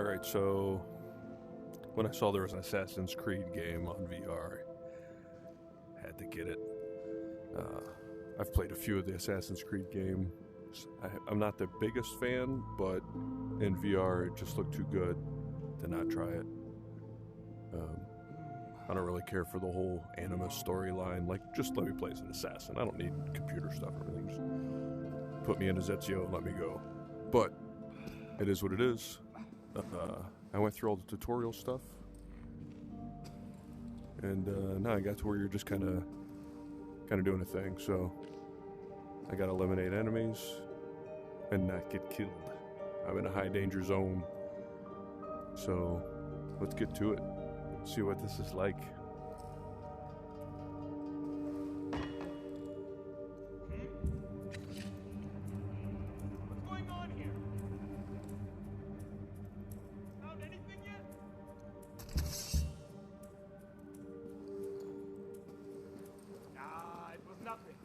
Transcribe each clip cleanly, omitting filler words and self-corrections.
Alright, so when I saw there was an Assassin's Creed game on VR, had to get it. I've played a few of the Assassin's Creed games. I'm not the biggest fan, but in VR it just looked too good to not try it. I don't really care for the whole Animus storyline. Like, just let me play as an assassin. I don't need computer stuff or anything. Just put me in as Ezio and let me go. But it is what it is. I went through all the tutorial stuff, and now I got to where you're just kind of doing a thing. So I got to eliminate enemies and not get killed. I'm in a high danger zone, so let's get to it. See what this is like. What's going on here? Found anything yet? It was nothing.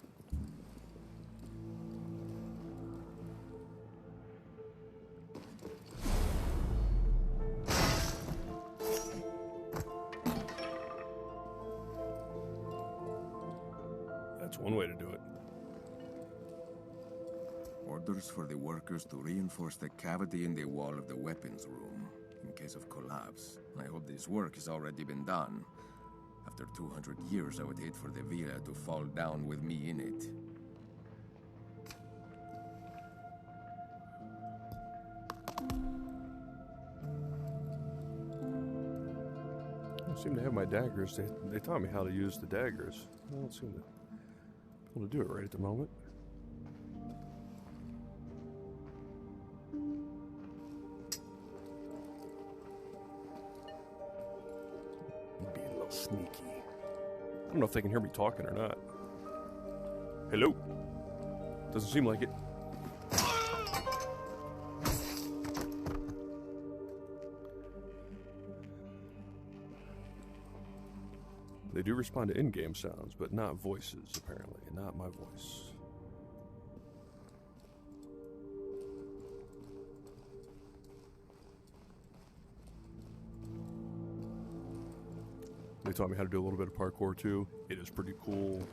That's one way to do it. Orders for the workers to reinforce the cavity in the wall of the weapons room in case of collapse. I hope this work has already been done. After 200 years, I would hate for the villa to fall down with me in it. I don't seem to have my daggers. They taught me how to use the daggers. I don't seem to be able to do it right at the moment. Be a little sneaky. I don't know if they can hear me talking or not. Hello? Doesn't seem like it. They do respond to in-game sounds, but not voices, apparently. Not my voice. They taught me how to do a little bit of parkour, too. It is pretty cool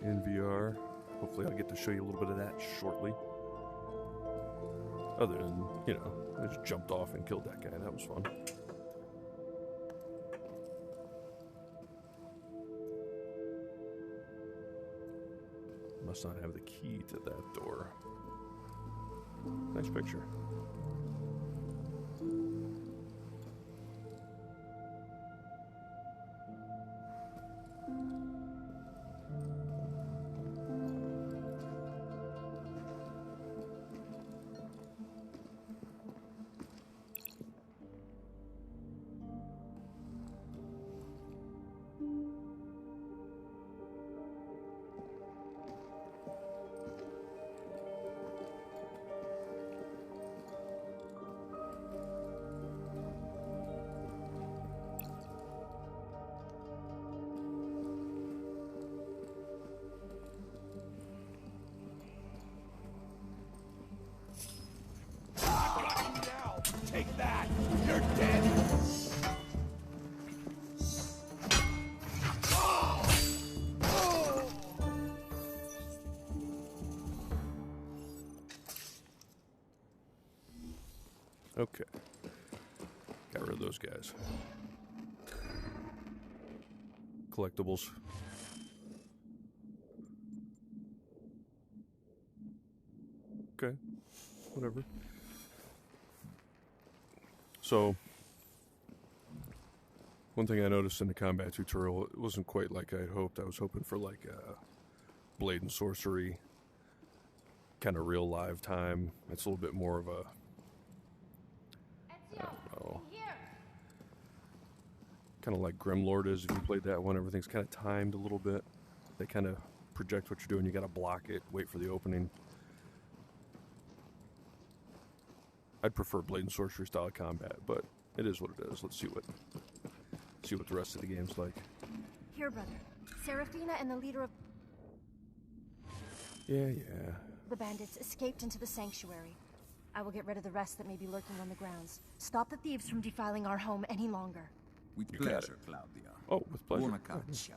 in VR. Hopefully I'll get to show you a little bit of that shortly. Other than, you know, I just jumped off and killed that guy. That was fun. Must not have the key to that door. Nice picture. Take that! You're dead! Okay. Got rid of those guys. Collectibles. Okay. Whatever. So, one thing I noticed in the combat tutorial, it wasn't quite like I had hoped. I was hoping for like a blade and sorcery, kind of real live time. It's a little bit more of a, I don't know, kind of like Grimlord is. If you played that one, everything's kind of timed a little bit. They kind of project what you're doing. You got to block it, wait for the opening. I'd prefer blade and sorcery style of combat, but it is what it is. Let's see what the rest of the game's like. Here, brother. Serafina and the leader of Yeah. the bandits escaped into the sanctuary. I will get rid of the rest that may be lurking on the grounds. Stop the thieves from defiling our home any longer. With You got pleasure, it. Claudia. Oh, with pleasure. Buona caccia.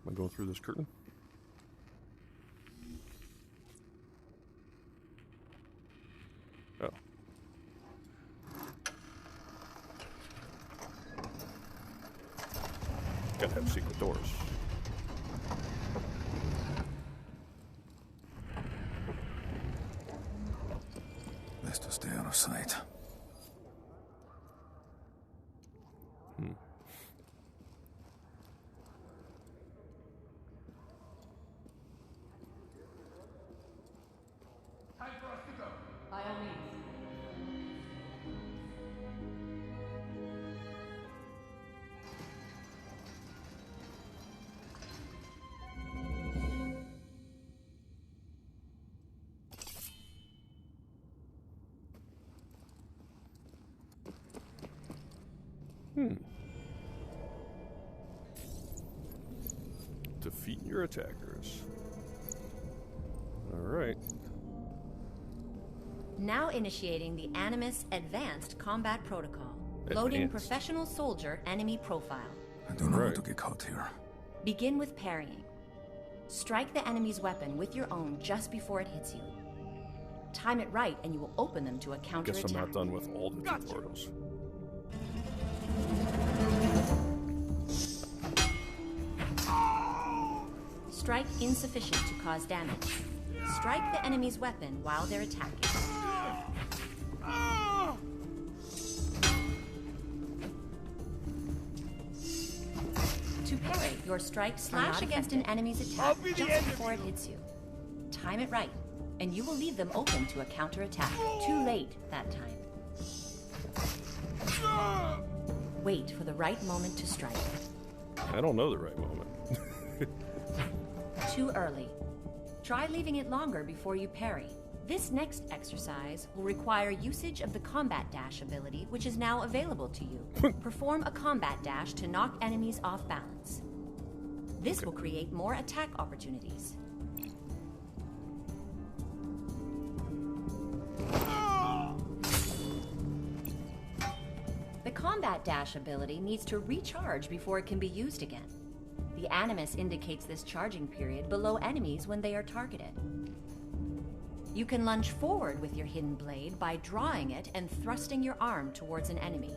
Am I going through this curtain? Oh. Gotta have secret doors. Best to stay out of sight. By all means. Defeat your attackers. Alright. Now initiating the Animus Advanced Combat Protocol. Loading Advanced. professional soldier enemy profile. I don't know how Right. to get caught here. Begin with parrying. Strike the enemy's weapon with your own just before it hits you. Time it right and you will open them to a Guess counterattack. I'm not done with all the tutorials. Strike insufficient to cause damage. Strike the enemy's weapon while they're attacking. To parry, your strike slash against an enemy's attack I'll be the just end of before it you. hits you. Time it right, and you will leave them open to a counterattack. Too late that time. Wait for the right moment to strike. I don't know the right moment. Too early. Try leaving it longer before you parry. This next exercise will require usage of the Combat Dash ability, which is now available to you. Perform a Combat Dash to knock enemies off balance. This will create more attack opportunities. The Combat Dash ability needs to recharge before it can be used again. The Animus indicates this charging period below enemies when they are targeted. You can lunge forward with your hidden blade by drawing it and thrusting your arm towards an enemy.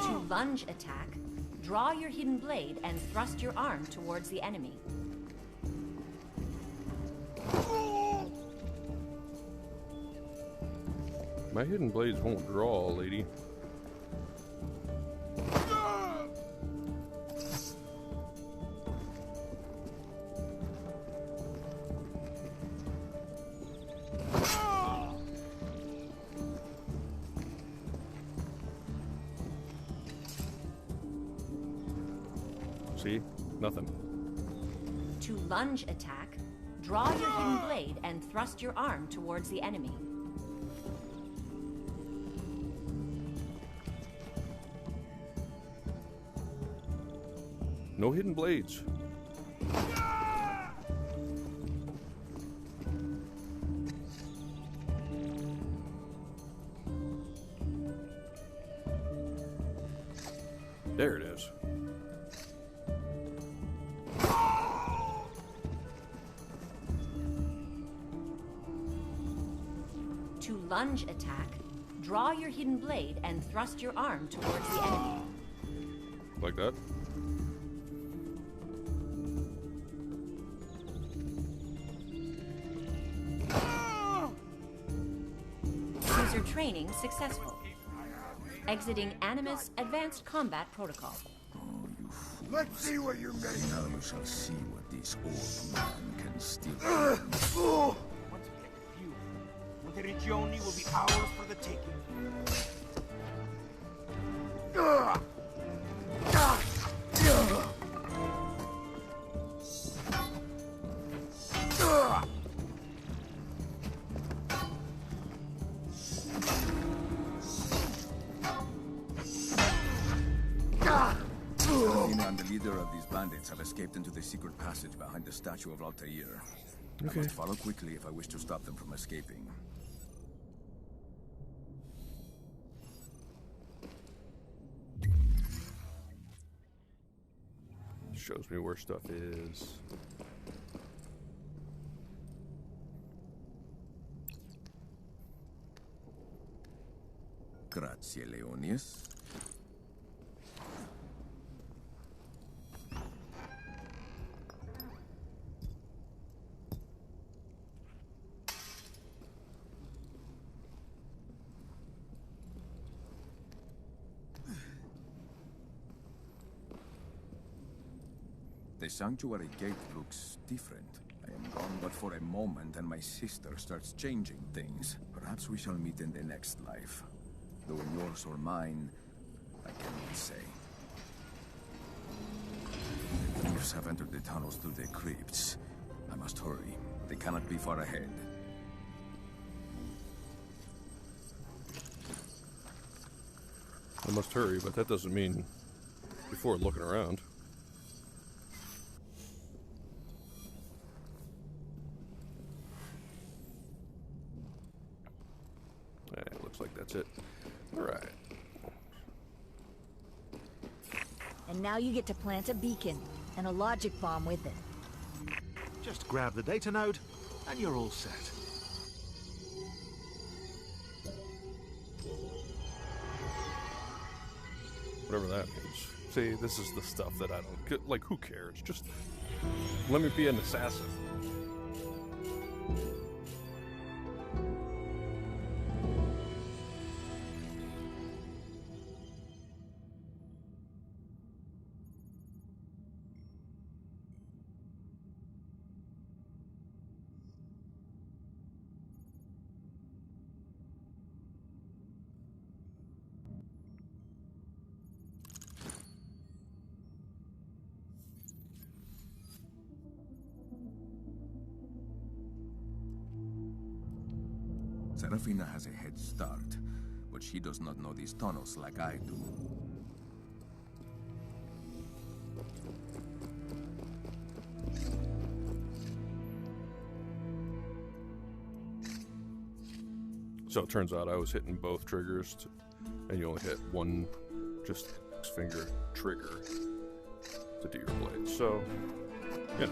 To lunge attack, draw your hidden blade and thrust your arm towards the enemy. My hidden blades won't draw, lady. See? Nothing. To lunge attack, draw your hidden blade and thrust your arm towards the enemy. No hidden blades. There it is. To lunge attack, draw your hidden blade and thrust your arm towards the enemy. Like that. User training successful. Exiting Animus Advanced Combat Protocol. Let's see what you're made Now of. you shall see what this old man can still do. Once we get the fuel, Monteriggioni will be ours for the taking. Serafina and the leader of these bandits have escaped into the secret passage behind the statue of Altair. I must follow quickly if I wish to stop them from escaping. Shows me where stuff is. Grazie, Leonius. The sanctuary gate looks different. I am gone but for a moment and my sister starts changing things. Perhaps we shall meet in the next life. Though in yours or mine, I cannot say. The thieves have entered the tunnels through the crypts. I must hurry. They cannot be far ahead. I must hurry, but that doesn't mean before looking around. Looks like that's it. All right. And now you get to plant a beacon and a logic bomb with it. Just grab the data node, and you're all set. Whatever that means. See, this is the stuff that I don't... Like, who cares? Just let me be an assassin. Serafina has a head start, but she does not know these tunnels like I do. So it turns out I was hitting both triggers, and you only hit one, just finger trigger to do your blade. So, yeah.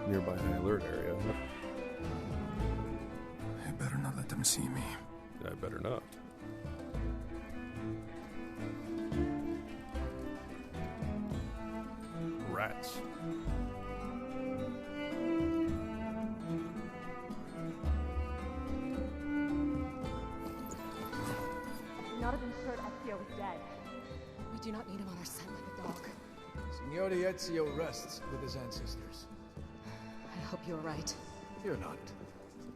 Nearby high alert area. I better not let them see me. I better not. Rats. Not have ensured Ezio was dead. We do not need him on our scent like a dog. Signore Ezio rests with his ancestors. I hope you're right. Fear not.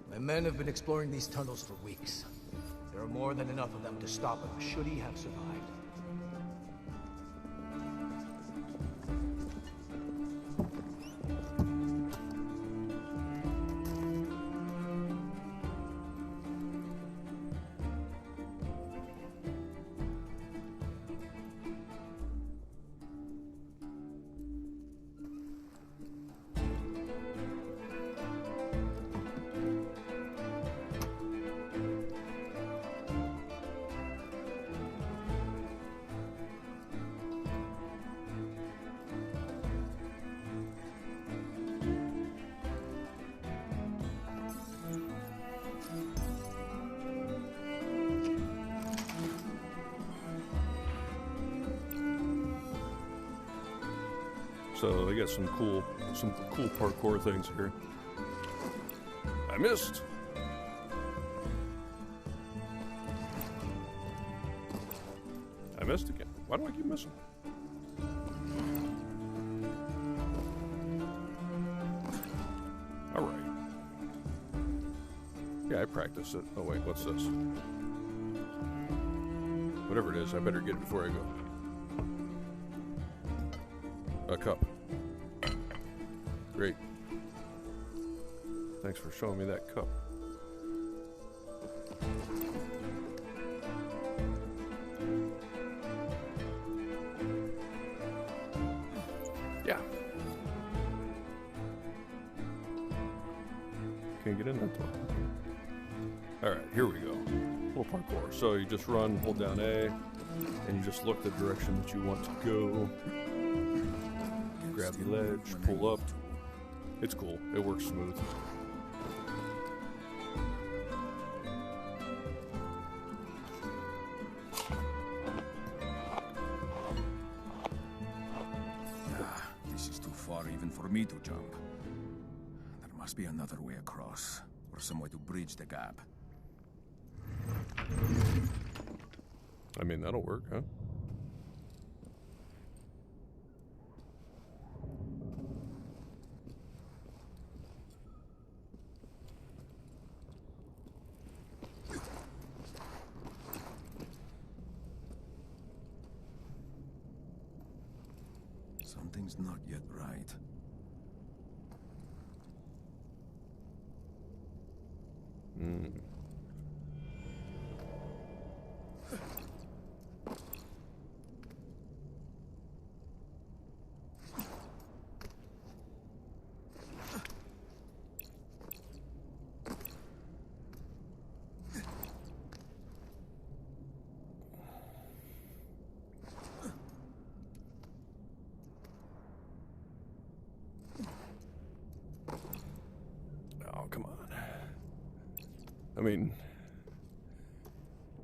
My men have been exploring these tunnels for weeks. There are more than enough of them to stop him, should he have survived. So they got some cool parkour things here. I missed. I missed again. Why do I keep missing? All right. Yeah, I practiced it. Oh wait, what's this? Whatever it is, I better get it before I go. A cup. Great. Thanks for showing me that cup. can't get in that door. Alright, here we go. Little parkour. So you just run, hold down A, and you just look the direction that you want to go. Grab the ledge, pull up. It's cool. It works smooth. This is too far even for me to jump. There must be another way across, or some way to bridge the gap. I mean, that'll work, huh? Something's not yet right. Oh, come on. I mean,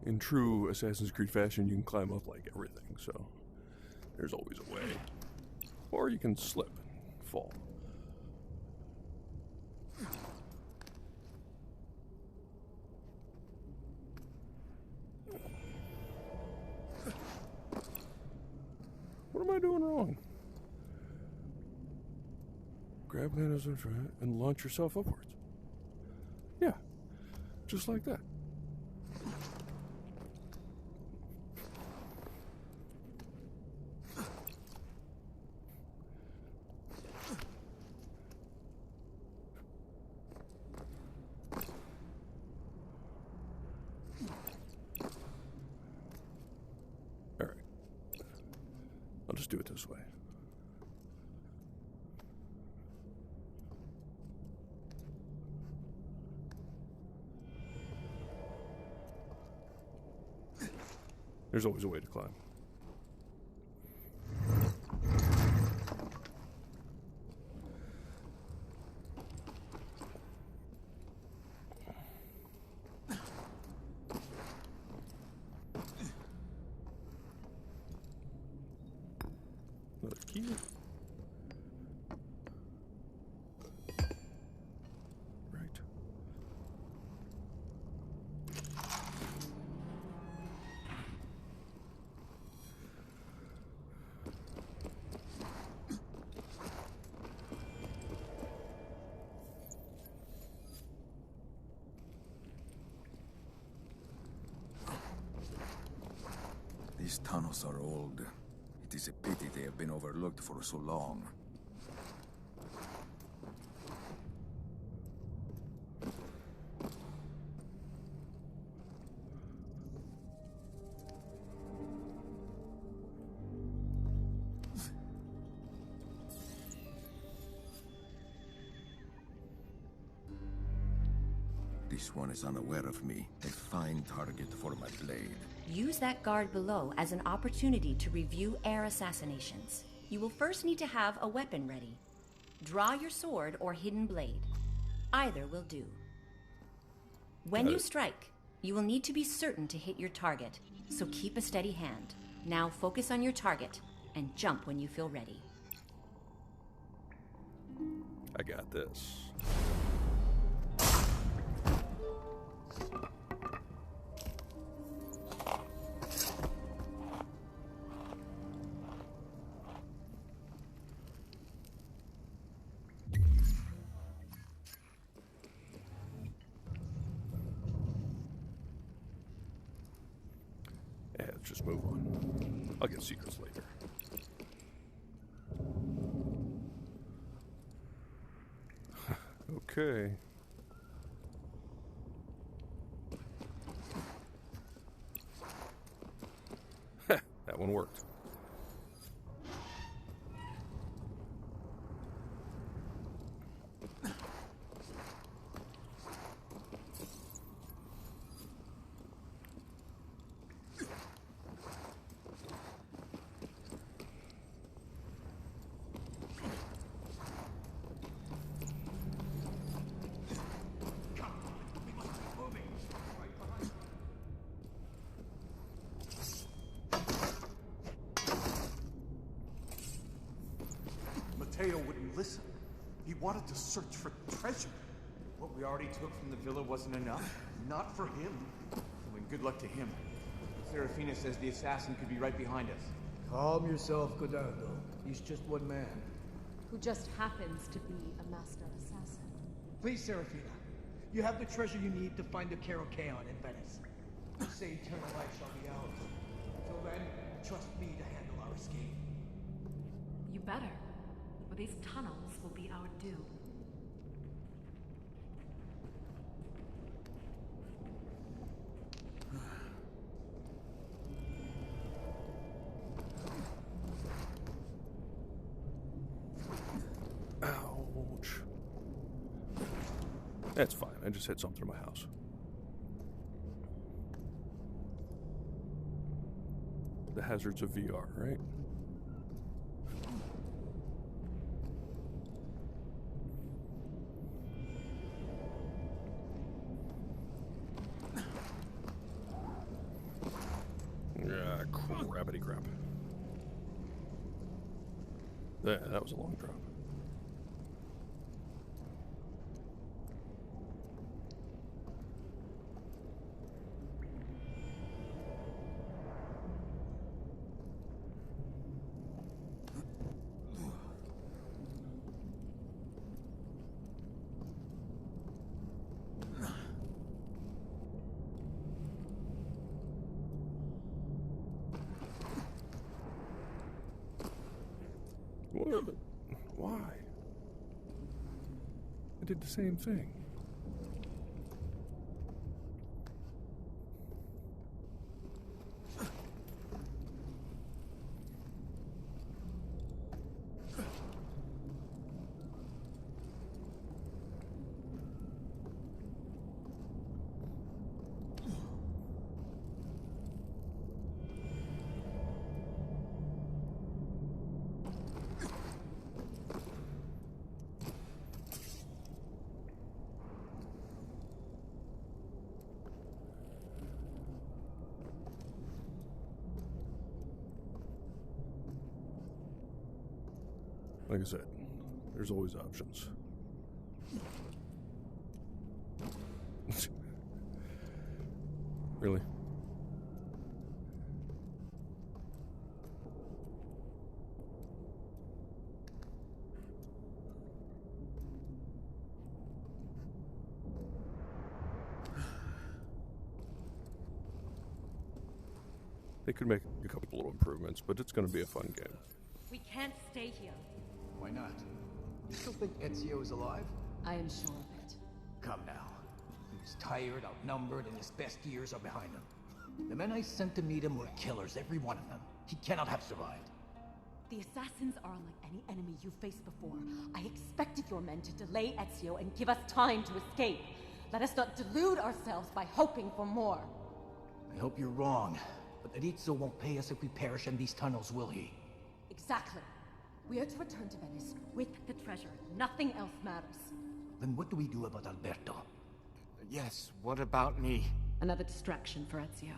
in true Assassin's Creed fashion, you can climb up like everything, so there's always a way. Or you can slip and fall. What am I doing wrong? Grab that as a try and launch yourself upwards. Yeah, just like that. All right. I'll just do it this way. There's always a way to climb. Another key. Right. These tunnels are old. It is a pity they have been overlooked for so long. This one is unaware of me. A fine target for my blade. Use that guard below as an opportunity to review air assassinations. You will first need to have a weapon ready. Draw your sword or hidden blade. Either will do. When you strike, you will need to be certain to hit your target, so keep a steady hand. Now focus on your target and jump when you feel ready. I got this. Yeah, let's just move on. I'll get secrets later. Okay. That one worked. Teo wouldn't listen. He wanted to search for treasure. What we already took from the villa wasn't enough. Not for him. Well, good luck to him. Serafina says the assassin could be right behind us. Calm yourself, Godaldo. He's just one man. Who just happens to be a master assassin. Please, Serafina. You have the treasure you need to find the Kerokeon in Venice. You say eternal life shall be ours. Until then, trust me to handle our escape. You better, or these tunnels will be our doom. Ouch. That's fine. I just hit something in my house. The hazards of VR, right? Yeah, crappity crap. Yeah, that was a long drop. What? Why? I did the same thing. Like I said, there's always options. Really? They could make a couple little improvements, but it's going to be a fun game. We can't stay here. Why not? You still think Ezio is alive? I am sure of it. Come now. He's tired, outnumbered, and his best years are behind him. The men I sent to meet him were killers, every one of them. He cannot have survived. The assassins are unlike any enemy you faced before. I expected your men to delay Ezio and give us time to escape. Let us not delude ourselves by hoping for more. I hope you're wrong, but Ezio won't pay us if we perish in these tunnels, will he? Exactly. We are to return to Venice with the treasure. Nothing else matters. Then what do we do about Alberto? Yes, what about me? Another distraction for Ezio.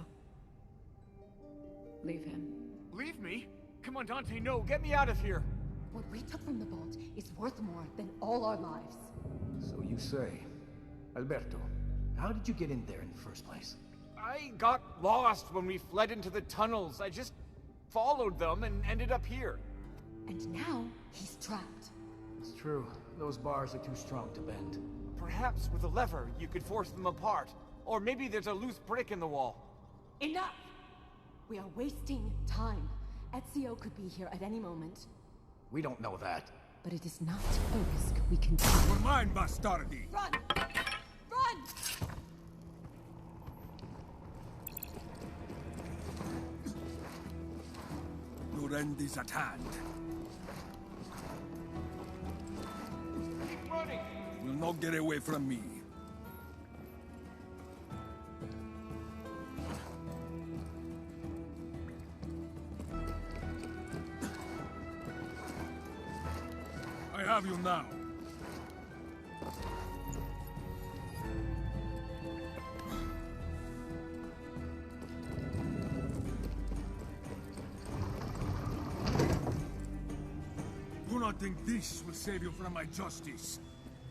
Leave him. Leave me? Commandante, no, get me out of here! What we took from the vault is worth more than all our lives. So you say. Alberto, how did you get in there in the first place? I got lost when we fled into the tunnels. I just followed them and ended up here. And now, he's trapped. It's true. Those bars are too strong to bend. Perhaps with a lever, you could force them apart. Or maybe there's a loose brick in the wall. Enough! We are wasting time. Ezio could be here at any moment. We don't know that. But it is not a risk we can take. For mine, bastardi! Run! Run! Your end is at hand. Keep running! Will not get away from me. I have you now. Do not not think this will save you from my justice.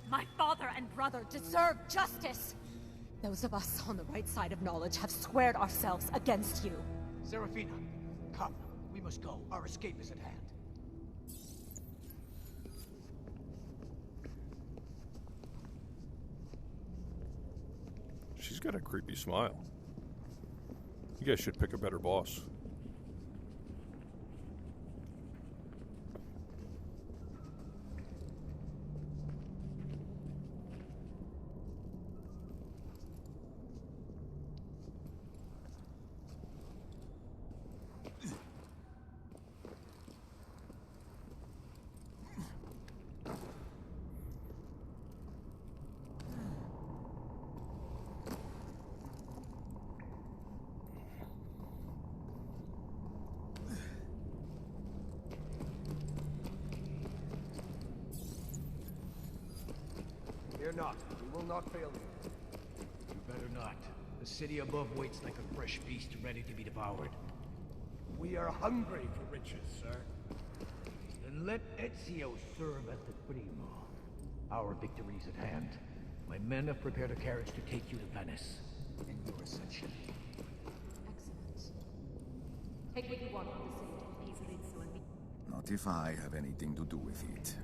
My father and brother deserve justice! Those of us on the right side of knowledge have squared ourselves against you. Serafina, come. We must go. Our escape is at hand. She's got a creepy smile. You guys should pick a better boss. Fear not. We will not fail you. You better not. The city above waits like a fresh feast ready to be devoured. We are hungry for riches, sir. Then let Ezio serve as the primo. Our victory is at hand. My men have prepared a carriage to take you to Venice. And your ascension. Excellent. Take what you want from the city to appease Rizzo and me. Not if I have anything to do with it.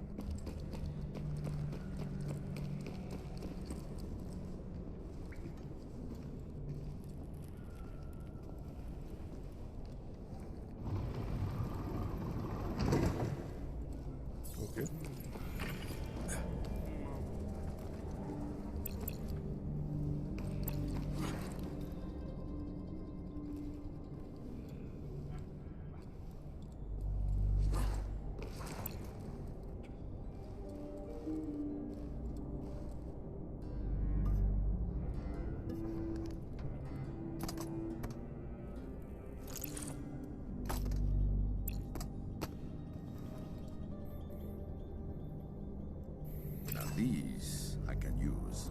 These I can use.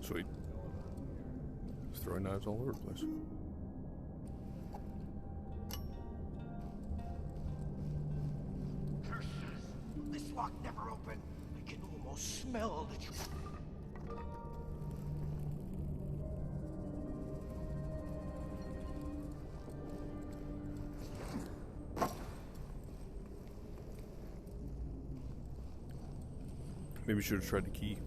Sweet. Just throwing knives all over the place. Lock never open. I can almost smell the truth. Maybe we should have tried the key.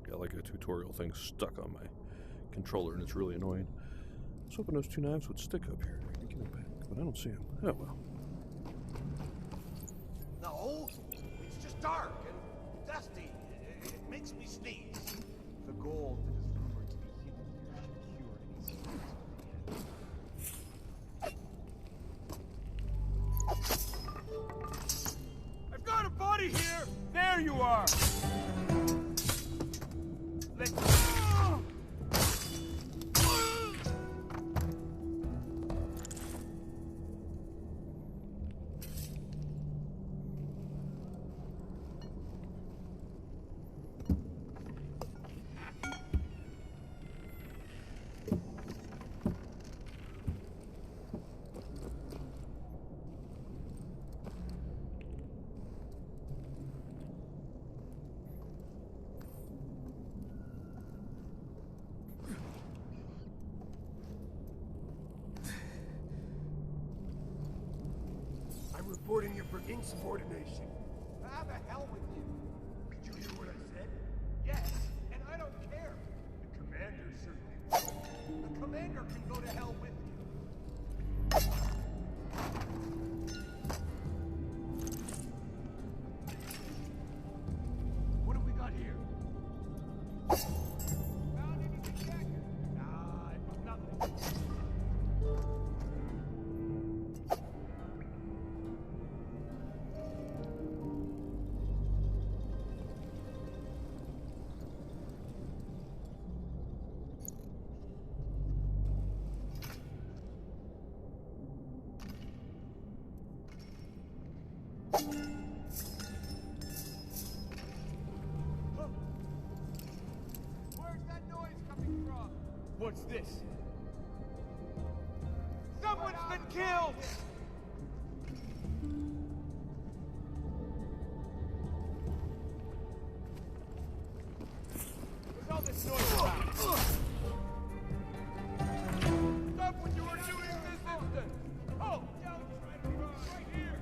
Got like a tutorial thing stuck on my controller and it's really annoying. I was hoping those two knives would stick up here. I can get them back, but I don't see them. Oh well. No, it's just dark and dusty. It makes me sneeze. The gold that is rumored to be hidden here should cure any sins. I've got a body here! There you are! Let's go! insubordination. How the hell with you? Did you hear what I said? Yes, and I don't care. The commander certainly will. The commander can go to hell with you. What have we got here? Found anything yet? Nah, nothing. Where's that noise coming from? What's this? Someone's been killed! What's all this noise about? Stop what you are doing this instant! Oh, don't try to run right here!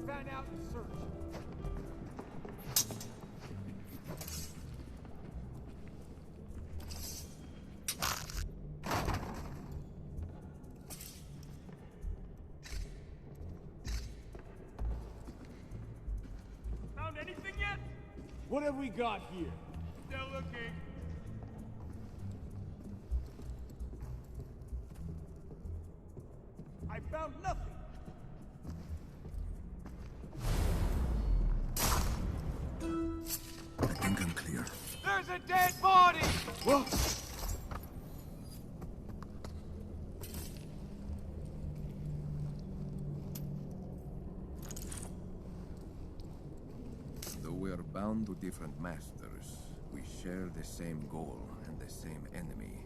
Fan out and search. Found anything yet? What have we got here? Still looking. I found nothing. I think I'm clear. There's a dead body! Well, Though we are bound to different masters, we share the same goal and the same enemy.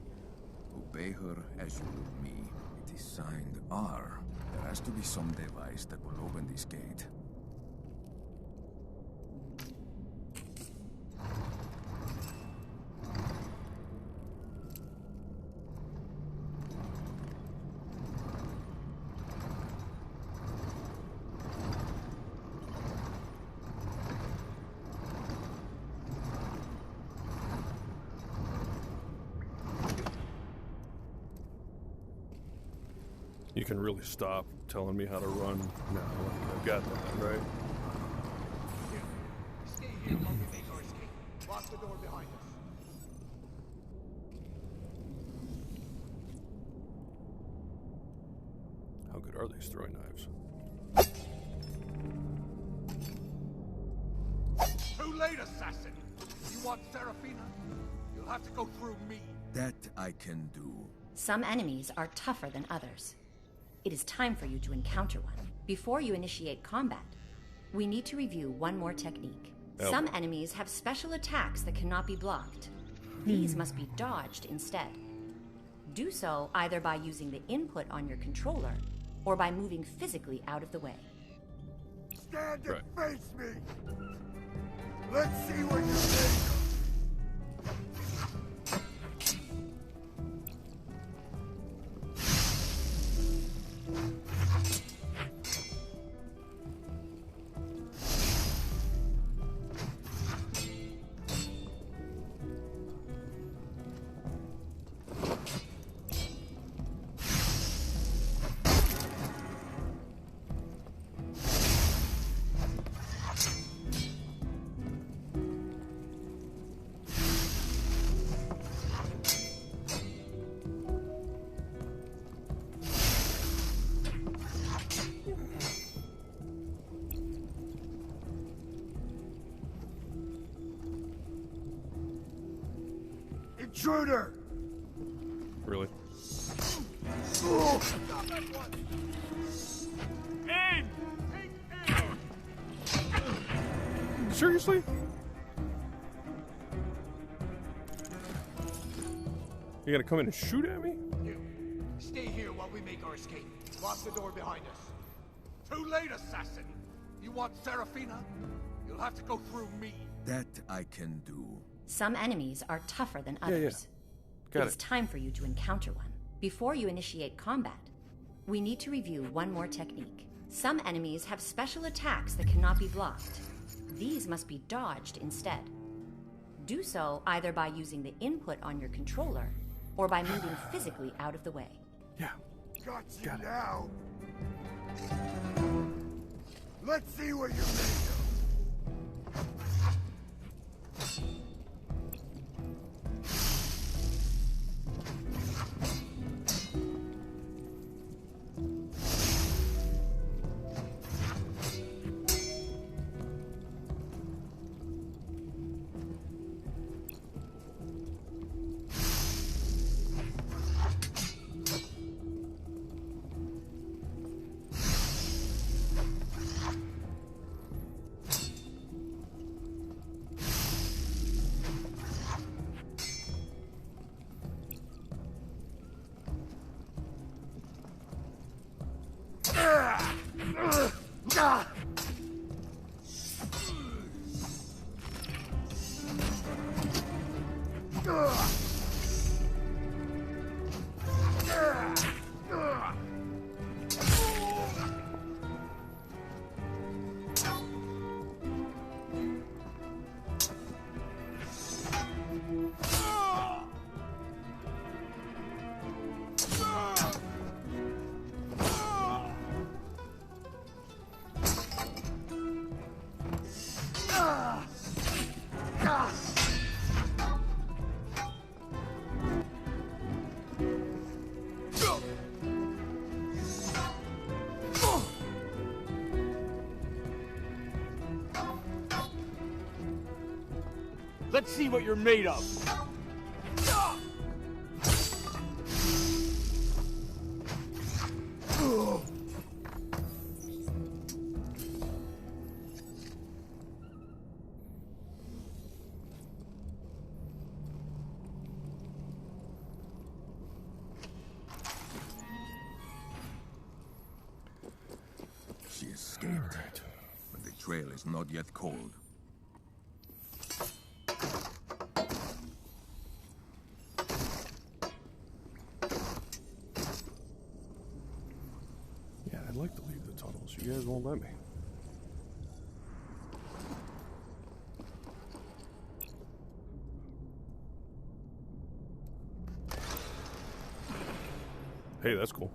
Obey her as you would me. It is signed R. There has to be some device that will open this gate. You can really stop telling me how to run now. I've got that, right? stay here while we make our escape. Lock the door behind us. How good are these throwing knives? Too late, assassin! You want Serafina? You'll have to go through me. That I can do. Some enemies are tougher than others. It is time for you to encounter one. Before you initiate combat, we need to review one more technique. Some enemies have special attacks that cannot be blocked. These must be dodged instead. Do so either by using the input on your controller or by moving physically out of the way. Stand and face me! Let's see what you think! Intruder! Really? Aim! Take aim! Seriously? You gonna come in and shoot at me? You, stay here while we make our escape. Lock the door behind us. Too late, assassin. You want Serafina? You'll have to go through me. That I can do. Some enemies are tougher than others. Got It's time for you to encounter one. Before you initiate combat, we need to review one more technique. Some enemies have special attacks that cannot be blocked. These must be dodged instead. Do so either by using the input on your controller or by moving physically out of the way. Yeah. Got you now. Let's see what you're made of. Let's see what you're made of. She escaped, but the trail is not yet cold. I'd like to leave the tunnels. You guys won't let me. Hey, that's cool.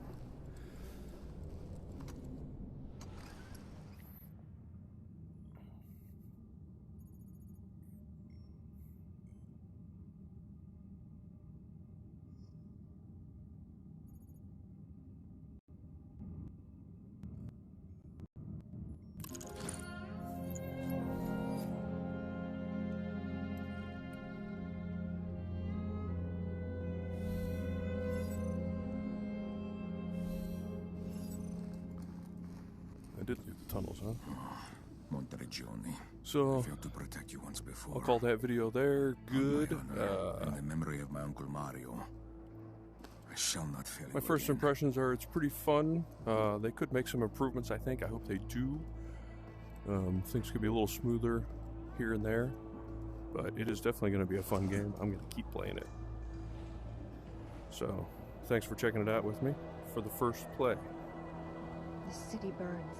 Did leave the tunnels, huh? Monteregione. So, I failed to protect you once before. I'll call that video there good. In the memory of my Uncle Mario, I shall not fail you. My first impressions are it's pretty fun. They could make some improvements, I think. I hope they do. Things could be a little smoother here and there. But it is definitely going to be a fun game. I'm going to keep playing it. So, thanks for checking it out with me for the first play. The city burns.